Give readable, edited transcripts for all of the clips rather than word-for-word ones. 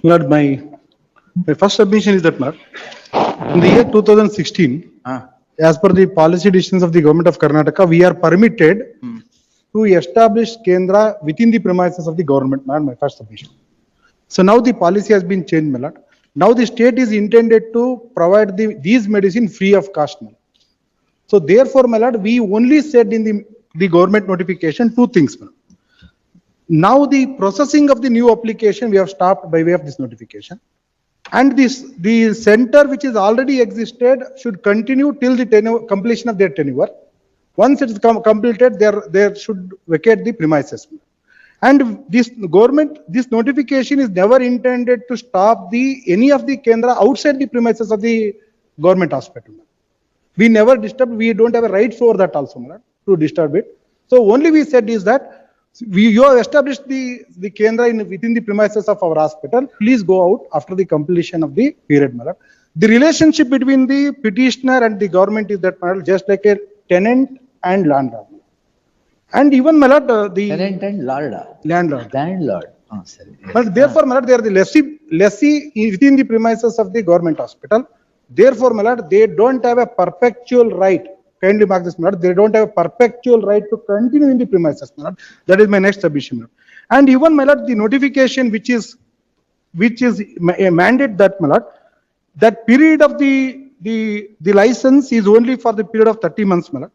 Lord, my first submission is that, Lord, in the year 2016, as per the policy decisions of the government of Karnataka, we are permitted to establish Kendra within the premises of the government, my first submission. So now the policy has been changed, my lord. Now the state is intended to provide these medicine free of cost. My lord. So therefore, my lord, we only said in the government notification two things. My lord. Now the processing of the new application we have stopped by way of this notification. And the center which is already existed should continue till the completion of their tenure. Once it is completed, they should vacate the premises. And this notification is never intended to stop any of the Kendra outside the premises of the government hospital. We never disturb, we don't have a rights over that also, to disturb it. So only we said is that you have established the Kendra within the premises of our hospital. Please go out after the completion of the period, madam. The relationship between the petitioner and the government is that, madam, just like a tenant and landlord. And even, madam, the tenant and landlord. Oh, sorry. But therefore, madam, they are the lessee within the premises of the government hospital. Therefore, madam, they don't have a perpetual right. Kindly mark this, madam. They don't have a perpetual right to continue in the premises, madam. That is my next submission, madam. And even, madam, the notification which is a mandate that, madam, that period of the license is only for the period of 30 months, madam.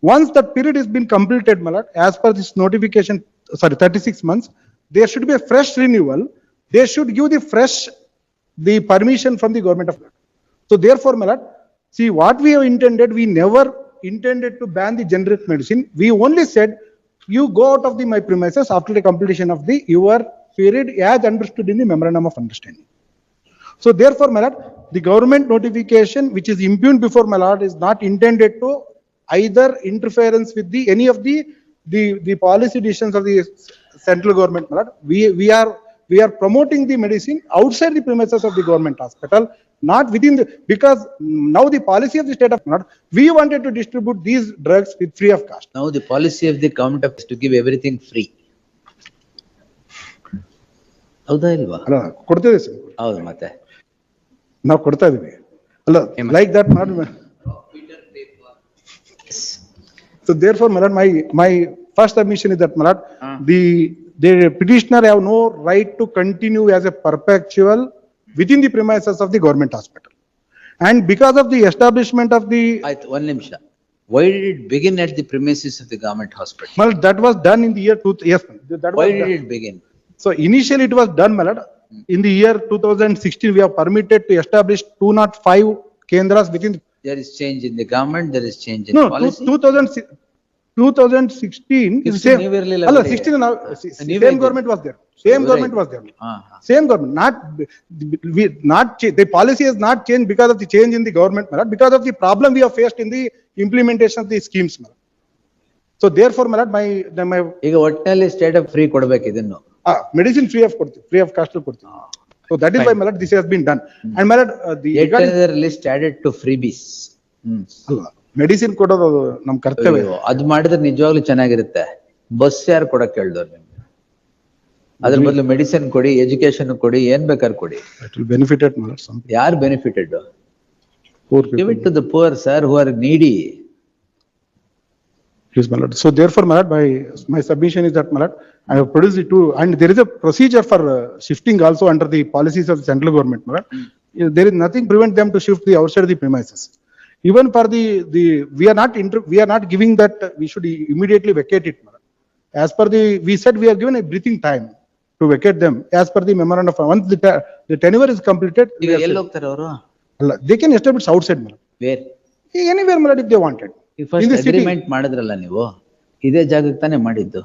Once that period has been completed, madam, as per this notification, 36 months, there should be a fresh renewal. They should give the permission from the government of. So therefore, madam, see what we have intended, we never intended to ban the generic medicine. We only said you go out of my premises after the completion of your period as understood in the memorandum of understanding. So therefore, my lord, the government notification which is impugned before my lord is not intended to either interference with any of the policy decisions of the central government, my lord. We are promoting the medicine outside the premises of the government hospital, not within because now the policy of the state of Karnataka, we wanted to distribute these drugs with free of cost. Now the policy of the government is to give everything free. ಹೌದಾ ಇಲ್ವಾ? ಅಲ್ಲ ಕೊಡ್ತೇವೆ sir. ಹೌದು ಮತ್ತೆ ನಾವು ಕೊಡ್ತಾ ಇದೀವಿ. ಅಲ್ಲ like that not. So therefore, my lord, my first submission is that, my lord, the petitioner have no right to continue as a perpetual within the premises of the government hospital. And because of the establishment of the. One ನಿಮಿಷ. Why did it begin at the premises of the government hospital? Well, that was done in the year yes. Why did it begin? So initially it was done, my lord. In the year 2016, we are permitted to establish 205 Kendras within. There is change in the government, there is change in policy. 2016 is same. 16 now, same government was there. Same government was there. Same government. Not the policy has not changed because of the change in the government, my lord, because of the problem we have faced in the implementation of the schemes, my lord. So therefore, my lord, my ಈಗ ಒಟ್ಟಿನಲ್ಲಿ state of free ಕೊಡಬೇಕು ಇದನ್ನು. medicine free of cost ಕೊಡ್ತೀವಿ. So that is why, my lord, this has been done. And my lord, the list added to freebies. Medicine ಕೊಡೋದು ನಮ್ ಕರ್ತವ್ಯ. ಅದು ಮಾಡಿದ್ರೆ ನಿಜವಾಗ್ಲೂ ಚೆನ್ನಾಗಿರುತ್ತೆ. ಬಸ್ ಯಾರು ಕೊಡಕ್ ಹೇಳ್ದವ್ರು ನಿಮ್ಗೆ? ಅದ್ರ ಬದಲು ಮೆಡಿಸಿನ್ ಕೊಡಿ, ಎಜುಕೇಶನ್ ಕೊಡಿ, ಏನ್ ಬೇಕಾದ್ರೆ ಕೊಡಿ. ಬೆನಿಫಿಟೆಡ್ ಯಾರು benefited? Give it to the poor, sir, who are needy. Yes, my lord. So therefore, my lord, my submission is that, my lord, I have produced it too, and there is a procedure for shifting also under the policies of the central government, my lord. There is nothing prevent them to shift the outside the premises. Even for we are not giving that we should immediately vacate it. As per we said we are given a breathing time to vacate them as per the memorandum. Once the tenure is completed, they can establish outside. Where? Anywhere, if they wanted. First agreement ಮಾಡಿದ್ರಲ್ಲ ನೀವು, ಇದೇ ಜಾಗಕ್ಕೆ ತಾನೇ ಮಾಡಿದ್ದು.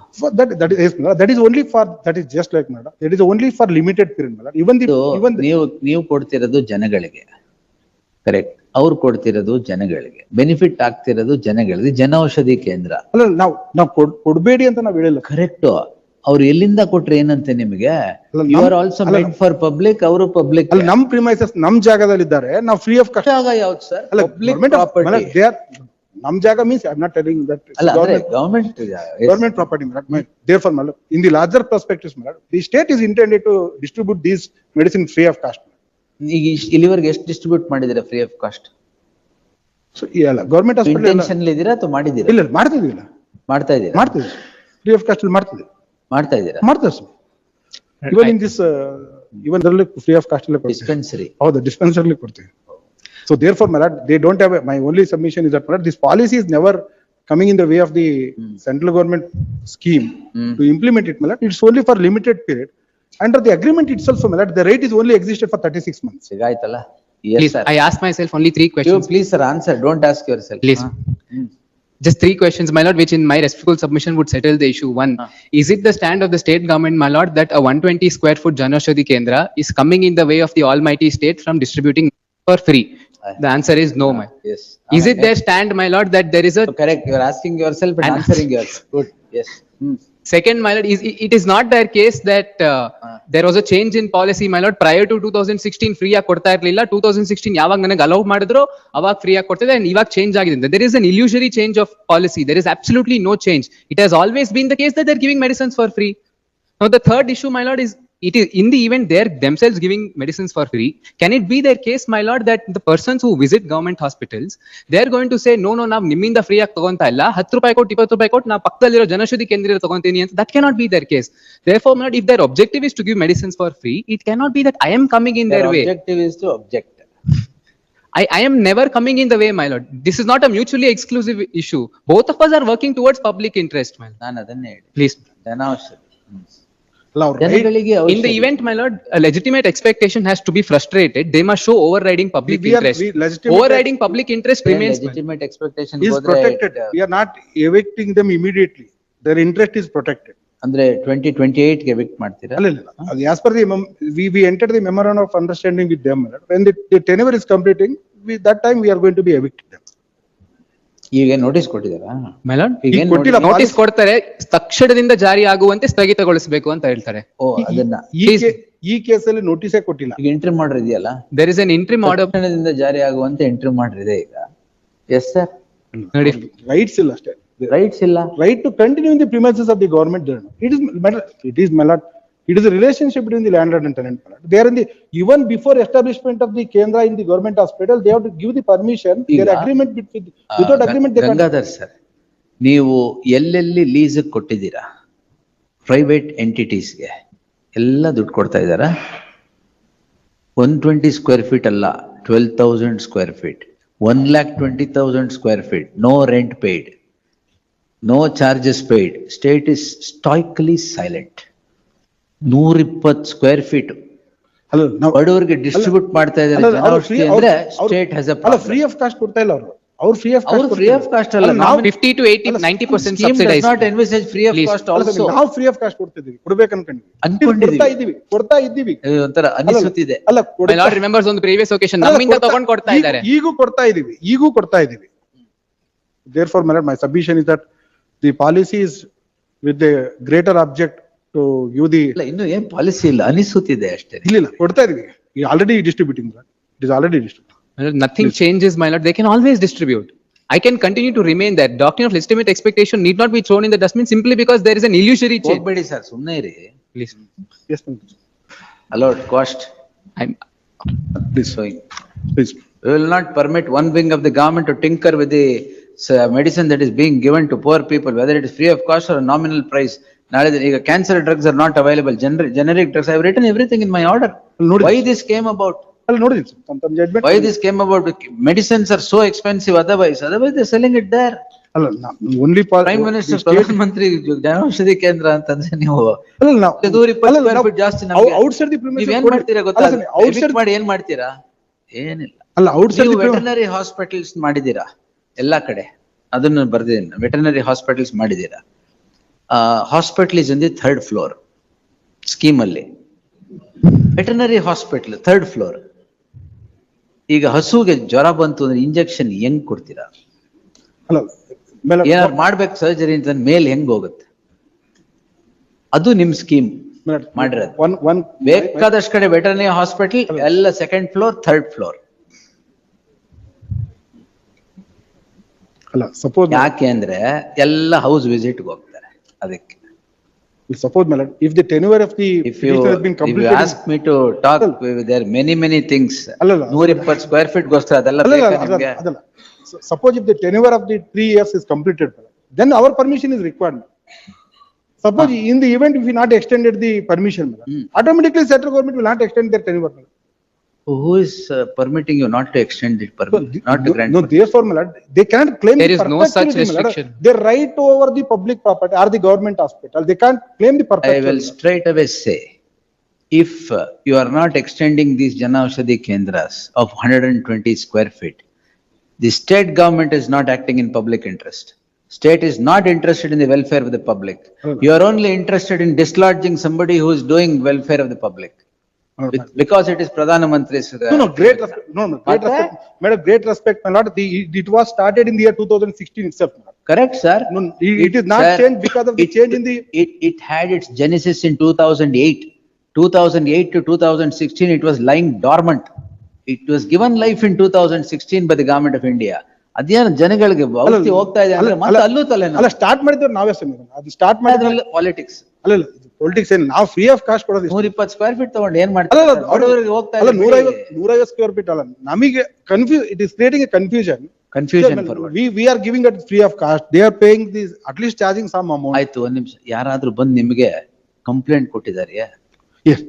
That is only for, that is just like, madam, it is only for limited period, madam. Even ನೀವು ಕೊಡ್ತಿರೋದು ಜನಗಳಿಗೆ, correct. ಅವ್ರು ಕೊಡ್ತಿರೋದು ಜನಗಳಿಗೆ, ಬೆನಿಫಿಟ್ ಆಗ್ತಿರೋದು ಜನಗಳಿಗೆ, ಜನೌಷಧಿ ಕೇಂದ್ರ. ಅಲ್ಲ ನಾವು ಕೊಡ್ಬೇಡಿ ಅಂತ ನಾವು ಹೇಳಿಲ್ಲ. ಕರೆಕ್ಟ್. ಅವ್ರು ಎಲ್ಲಿಂದ ಕೊಟ್ರೆ ಏನಂತೆ ನಿಮಗೆ? You are also made for public, ಅವರು ಪಬ್ಲಿಕ್. ನಮ್ ಪ್ರಿಮೈಸಸ್ ನಮ್ ಜಾಗದಲ್ಲಿ ಇದ್ದಾರೆ, ನಾವು ಫ್ರೀ ಆಫ್ ಕಾಸ್ಟ್. ಜಾಗ ಯಾವ್ದು sir? Public property. Nam Jaga means I'm not telling that. it's ಅಲ್ಲ ಅಂದ್ರೆ government- government Government property, my lord. Therefore, my lord, in the larger perspectives, my lord, the state is intended to distribute these medicine free of cost. ಈಗ ಇಲ್ಲಿವರೆಗೆ ಎಷ್ಟು distribute ಮಾಡಿದಿರಾ free of cost? So, yeah, government hospital. Intention ಇದೀರಾ ಅಥವಾ ಮಾಡಿದೀರಾ? ಇಲ್ಲ, ಮಾಡ್ತಿದ್ವಿಲ್ಲ. ಮಾಡ್ತಾ ಇದ್ದೀರಾ? ಮಾಡ್ತಿದ್ವಿ. Free of cost ಅಲ್ಲಿ ಮಾಡ್ತಿದ್ವಿ. ಮಾಡ್ತಾ ಇದ್ದೀರಾ? ಮಾಡ್ತಾರೆ sir. Even in this, even there free of cost ಅಲ್ಲಿ ಕೊಡ್ತೀವಿ. ಡಿಸ್ಪೆನ್ಸರಿ. ಹೌದು, dispensary ಕೊಡ್ತೀವಿ. So therefore, my lord, they don't have, my only submission is that, my lord, this policy is never coming in the way of the central government scheme to implement it, my lord. It's only for limited period. Under the agreement itself, my lord, the rate is only existed for 36 months. ಈಗ ಆಯ್ತಲ್ಲ? Yes Please, sir. I asked myself only 3 You questions. please sir answer, don't ask yourself. Please. Just 3 questions, my lord, which in my respectful submission would settle the issue. One, is it the stand of the state government, my lord, that a 120 square foot Janaushadhi Kendra is coming in the way of the almighty state from distributing for free? The answer is no, my. Yes. Is it their stand, my lord, that there is a Correct, you are asking yourself and And- answering yourself. Good, yes. second, my lord, it is not their case that there was a change in policy, my lord, prior to 2016 free ಆಗಿ ಕೊಡ್ತಾ ಇರ್ಲಿಲ್ಲ. 2016 ಯಾವಾಗ ನನಗೆ allow ಮಾಡಿದ್ರು ಅವಾಗ free ಆಗಿ ಕೊಡ್ತಿದೆ, and ಇವಾಗ ಚೇಂಜ್ ಆಗಿದೆ. There is an illusory change of policy. There is absolutely no change. It has always been the case that they're giving medicines for free. Now, the third issue, my lord, is it is in the event they're themselves giving medicines for free, can it be their case, my lord, that the persons who visit government hospitals, they're going to say, no, ನಾವು ನಿಮ್ಮಿಂದ free ಆಗಿ ತಗೊಂತಾ ಇಲ್ಲ, 10 ರೂಪಾಯಿ ಕೊಟ್ಟು 20 ರೂಪಾಯಿ ಕೊಟ್ಟು ನಾವು ಪಕ್ಕದಲ್ಲಿರೋ ಜನೌಷಧಿ ಕೇಂದ್ರ ತಗೊಂತೀನಿ ಅಂತ? That cannot be their case. Therefore, my lord, if their objective is to give medicines for free, it cannot be that I am coming in their way. Objective is to object. I am never coming in the way, my lord. This is not a mutually exclusive issue. Both of us are working towards public interest, my lord. ನಾನು ಅದನ್ನೇ ಹೇಳಿ. Please. ಜನೌಷಧಿ. ಅಲ್ಲ, ಅವ್ರ right- ಜನಗಳಿಗೆ In the event, my lord, a legitimate expectation has to be frustrated. They must show overriding public We are- interest. we legitimate- Overriding public interest remains. my lord. legitimate expectation is protected. We are not evicting them immediately. Their interest is protected. ಅಂದ್ರೆ 2028 ಗೆ evict ಮಾಡ್ತೀರಾ? ಅಲ್ಲ, ಅದು as per the, we entered the memorandum of understanding with them. When the tenure is completing, that time we are going to be evicting them. ಈಗ notice ಕೊಟ್ಟಿದ್ದಾರಾ? My lord, ಈಗ ಏನ್ ಕೊಟ್ಟಿಲ್ಲ. notice? Notice ಕೊಡ್ತಾರೆ, ತಕ್ಷಣದಿಂದ ಜಾರಿ ಆಗುವಂತೆ ಸ್ಥಗಿತಗೊಳಿಸಬೇಕು ಅಂತ ಹೇಳ್ತಾರೆ. ಓ ಅದನ್ನ ಈ ಕೇಸಲ್ಲಿ ನೋಟಿಸೇ ಕೊಟ್ಟಿಲ್ಲ. ಈಗ ಎಂಟ್ರಿ ಮಾಡ್ರ್ ಇದೆಯಲ್ಲ, There is an interim order. ತಕ್ಷಣದಿಂದ ಜಾರಿ ಆಗುವಂತೆ ಎಂಟ್ರಿ ಮಾಡ್ರಿದೆ ಈಗ. ಎಸ್ ಸರ್, ನೋಡಿ, ರೈಟ್ಸ್ ಇಲ್ಲ ಅಷ್ಟೇ. ರೈಟ್ಸ್ ಇಲ್ಲ. Right to continue in the premises of the government journal. My lord, it is a relationship between the landlord and tenant. My lord. They are in the, even before establishment of the Kendra in the government hospital, they have to give the permission, their ಈಗ, agreement without agreement they can't. Gangadhar sir, ನೀವು ಎಲ್ಲೆಲ್ಲಿ lease ಕೊಟ್ಟಿದ್ದೀರಾ private ಎಂಟಿಟೀಸ್ಗೆ ಎಲ್ಲ ದುಡ್ಡು ಕೊಡ್ತಾ ಇದ್ದಾರಾ? 120 square feet ಅಲ್ಲ, 12,000 square feet, 1,20,000 square feet, no rent paid, no charges paid, state is stoically silent. 120 square feet ಅಲ್ಲ, ನಾವು- ಬಡವರಿಗೆ ಡಿಸ್ಟ್ರಿಬ್ಯೂಟ್ ಮಾಡ್ತಾ ಇದ್ದಾರೆ ಅಲ್ಲ, ಅವ್ರು ಜನೌಷಧಿ free- ಅಂದ್ರೆ ಅವ್ರು- ಸ್ಟೇಟ್ ಹ್ಯಾಸ್ ಅಲ್ಲ, free of cost ಕೊಡ್ತಾ ಇಲ್ಲ ಅವರು. ಅವ್ರು free of cost ಅವ್ರು free of cost ಅಲ್ಲ, ನಾವು 50 to 80, 90% scheme does subsidized. not envisage free of Please. cost ಅಲ್ಲ, also. ನಾವು free of cost ಕೊಡ್ತಿದ್ದೀವಿ, ಕೊಡ್ಬೇಕು ಅನ್ಕೊಂಡಿದ್ದೀವಿ. ಕೊಡ್ತಾ ಇದ್ದೀವಿ. ಇದು ಒಂಥರ ಅನಿಸುತ್ತಿದೆ. ಅಲ್ಲ, My lord remembers on the previous occasion, ನಮ್ಮಿಂದ ತಗೊಂಡು ಕೊಡ್ತಾ ಇದ್ದಾರೆ. ಈಗೂ ಕೊಡ್ತಾ ಇದ್ದೀವಿ. Therefore, my lord, my submission is that the policy is with the greater object to give the, ಇಲ್ಲ, ಇನ್ನು ಏನ್ ಪಾಲಿಸಿ ಇಲ್ಲ, ಅನಿಸುತ್ತಿದೆ ಅಷ್ಟೇ. ಇಲ್ಲ ಕೊಡ್ತಾ ಇದೀವಿ. Already distributing, it is already distributing. My lord, nothing changes, my lord. They can always distribute. I can continue to remain there. Doctrine of legitimate expectation need not be thrown in the dustbin simply because there is an illusory change. ಹೋಗ್ಬೇಡಿ sir, ಸುಮ್ಮನೆ ಇರಿ. Please. Yes, a lot cost I'm, please, showing. please. We will not permit one wing of the government to tinker with the medicine that is being given to poor people, whether it is free of cost or a nominal price. ನಾಳೆ ಈಗ cancer drugs are not available, generic drugs. I have written everything in my order. ನೋಡಿ. Why this came about? ಅಲ್ಲಿ ನೋಡಿದ್ದೀನಿ sir, ತಮ್ಮ judgment. Why this came about? Medicines are so expensive otherwise they're selling it there. ಅಲ್ಲ, only prime minister, Pradhan Mantri ಜನೌಷಧಿ ಕೇಂದ್ರ ಅಂತಂದ್ರೆ ನೀವು ಅಲ್ಲ, ನಾವು 120 ಸ್ಕ್ವೇರ್ ಫೀಟ್ ಜಾಸ್ತಿ ನಮ್ಗೆ. ಔಟ್ಸೈಡ್ ದಿ ಪ್ರಿಮಿಸಸ್ ನೀವ್ ಏನ್ ಮಾಡ್ತೀರಾ ಗೊತ್ತಾ? Evict ಮಾಡಿ ಏನ್ ಮಾಡ್ತೀರಾ? ಏನಿಲ್ಲ. ಅಲ್ಲ, ಔಟ್ಸೈಡ್ ನೀವು ವೆಟರ್ನರಿ ಹಾಸ್ಪಿಟಲ್ಸ್ ಮಾಡಿದೀರಾ ಎಲ್ಲಾ ಕಡೆ, ಅದನ್ನು ಬರ್ದಿದ್ದೀನಿ. ವೆಟರ್ನರಿ ಹಾಸ್ಪಿಟಲ್ಸ್ ಮಾಡಿದೀರಾ. Hospital is in the 3rd floor scheme ಅಲ್ಲಿ. Veterinary hospital 3rd floor. ಈಗ ಹಸುಗೆ ಜ್ವರ ಬಂತು ಅಂದ್ರೆ ಇಂಜೆಕ್ಷನ್ ಹೆಂಗ್ ಕೊಡ್ತೀರಾ? ಅಲ್ಲ, ಏನಾದ್ರು ಮಾಡ್ಬೇಕು ಸರ್ಜರಿ ಅಂತ ಮೇಲ್ ಹೆಂಗ್ ಹೋಗುತ್ತೆ? ಅದು ನಿಮ್ ಸ್ಕೀಮ್ ಮಾಡಿರೋದು. ಒನ್ ಬೇಕಾದಷ್ಟು ಕಡೆ ವೆಟರ್ನರಿ ಹಾಸ್ಪಿಟಲ್ ಎಲ್ಲ 2nd ಫ್ಲೋರ್ 3rd ಫ್ಲೋರ್. ಅಲ್ಲ, suppose, ಯಾಕೆ ಅಂದ್ರೆ ಎಲ್ಲ ಹೌಸ್ ವಿಸಿಟ್ ಹೋಗ್ತಾರೆ ಅದಕ್ಕೆ. suppose, my lord, if the tenure of the If you, petition has been if you completed. ask me to talk, there are many things. ಅಲ್ಲಲ್ಲ. 120 square feet ಗೋಸ್ಕರ ಅದೆಲ್ಲ ಅಲ್ಲಲ್ಲ, ಬೇಕಾ ನಿಮ್ಗೆ? ಅದಲ್ಲ. Suppose if the tenure of the 3 years is completed, then our permission is required. Suppose in the event if we not extended the permission, automatically central government will not extend their tenure. Who is permitting you not to extend the permit, not to grant? No, therefore, my lord, they cannot claim. There the is no such perpetuity, my lord. restriction. Their right over the public property or the government hospital, they can't claim the I perpetuity. will straight away say, if you are not extending these Janaushadhi Kendras of 120 square feet, the state government is not acting in public interest. State is not interested in the welfare of the public. You are only interested in dislodging somebody who is doing welfare of the public. Because it is Pradhana Mantri's. No, great respect, great respect, madam, great respect, my lord, it was started in the year 2016 itself. My lord. Correct, sir? No, it is not Sir, changed because of the change in the. It had its genesis in 2008. 2008 to 2016, it was lying dormant. It was given life in 2016 by the government of India. ಅದೇನು ಜನಗಳಿಗೆ ಔಷಧಿ ಹೋಗ್ತಾ ಇದೆ ಅಂದ್ರೆ ಮತ್ತೆ ಅಲ್ಲೂ ತಲೆನೋವು. ಅಲ್ಲ, ಸ್ಟಾರ್ಟ್ ಮಾಡಿದ್ರು ನಾವೇ ಸ್ವಾಮಿ, ಅದು ಸ್ಟಾರ್ಟ್ ಮಾಡಿದ್ರೆ ಪಾಲಿಟಿಕ್ಸ್. ಅಲ್ಲ, ಪೊಲಿಟಿಕ್ಸ್ ಏನು, ನಾವು ಫ್ರೀ ಆಫ್ ಕಾಸ್ಟ್ ಕೊಡೋದು. 120 ಸ್ಕ್ವೇರ್ ಫೀಟ್ ತಗೊಂಡು ಏನ್ ಅಲ್ಲ, ಮಾಡ್ತಾರೆ? ಅಲ್ಲ, ಬಡವರಿಗೆ ಹೋಗ್ತಾ ಅಲ್ಲ, ಇದೆ. 150 ಸ್ಕ್ವೇರ್ ಫೀಟ್ ಅಲ್ಲ, ನಮಗೆ it is creating A confusion. Confusion for what? We are giving it free of cost, they are paying this, at least charging some amount. ಆಯ್ತು, ಒಂದ್ ನಿಮಿಷ. ಯಾರಾದ್ರೂ ಬಂದು ನಿಮಗೆ ಕಂಪ್ಲೇಂಟ್ ಕೊಟ್ಟಿದಾರೆಯಾ? Yes,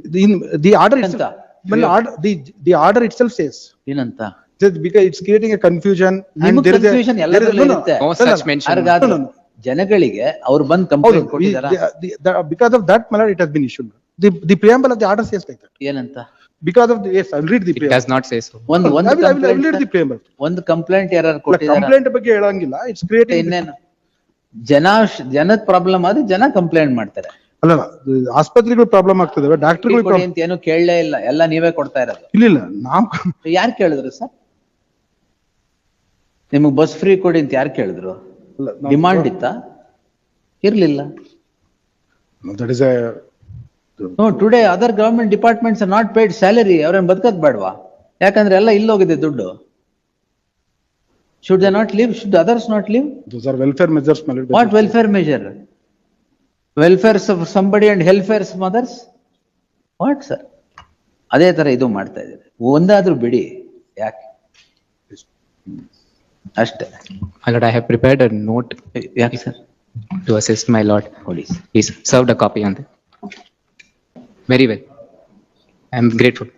the order ಎಂತ? itself, the order itself says, ಏನಂತ? just because it's creating a confusion. and ನಿಮ್ಗೆ there is a- confusion there is- ಎಲ್ಲದರಲ್ಲೂ no, no, ಇರುತ್ತೆ. No ಅಲ್ಲ, such mention. ಯಾರಿಗಾದ್ರೂ No, no, no. ಜನಗಳಿಗೆ ಅವ್ರು ಬಂದು ಹೌದು, complaint ಕೊಟ್ಟಿದಾರ? because of that, my lord, it has been issued. The preamble of the order says like that. ಏನಂತ? Because of the, yes, I will read the It preamble. does not say so. ಒಂದು I will read the complaint, preamble. ಒಂದು complaint ಯಾರು ಅಲ್ಲ, ಕೊಟ್ಟಿದಾರ? Complaint ಬಗ್ಗೆ ಹೇಳಂಗಿಲ್ಲ, it's creating. ಇನ್ನೇನು? ಜನದ problem ಆದ್ರೆ ಜನ ಕಂಪ್ಲೇಂಟ್ ಮಾಡ್ತಾರೆ. ಅಲ್ಲ, ಆಸ್ಪತ್ರೆಗಳು ಪ್ರಾಬ್ಲಮ್ ಆಗ್ತದೆ, ಡಾಕ್ಟರ್ಗಳು ಕೊಡಿ ಅಂತ ಏನು ಕೇಳಲೇ ಇಲ್ಲ, ಎಲ್ಲ ನೀವೇ ಕೊಡ್ತಾ ಇರೋದು. ಇಲ್ಲ, ನಾವು ಯಾರು ಕೇಳಿದ್ರು ಸರ್? ನಿಮಗ್ ಬಸ್ ಫ್ರೀ ಕೊಡಿ ಅಂತ ಯಾರು ಕೇಳಿದ್ರು? ಡಿಮಾಂಡ್ ಇತ್ತಾ? ಇರ್ಲಿಲ್ಲ. That is A. No, today other government departments are not paid salary. ಅವ್ರೇನ್ ಬದುಕದ್ ಬೇಡವಾ? ಯಾಕಂದ್ರೆ ಎಲ್ಲ ಇಲ್ಲೋಗಿದೆ ದುಡ್ಡು. Should they not live? Should others not live? Those are welfare measures, my lord. What welfare measure? Welfare of somebody and welfare of others? What, sir? ಅದೇ ತರ ಇದು ಮಾಡ್ತಾ ಇದ್ದಾರೆ. ಒಂದಾದ್ರೂ ಬಿಡಿ, ಯಾಕೆ? ಅಷ್ಟೇ. My lord, I have prepared a note ಯಾಕೆ sir? to assist my lord. ಕೊಡಿ. He's served a copy on that. Very well. I am grateful.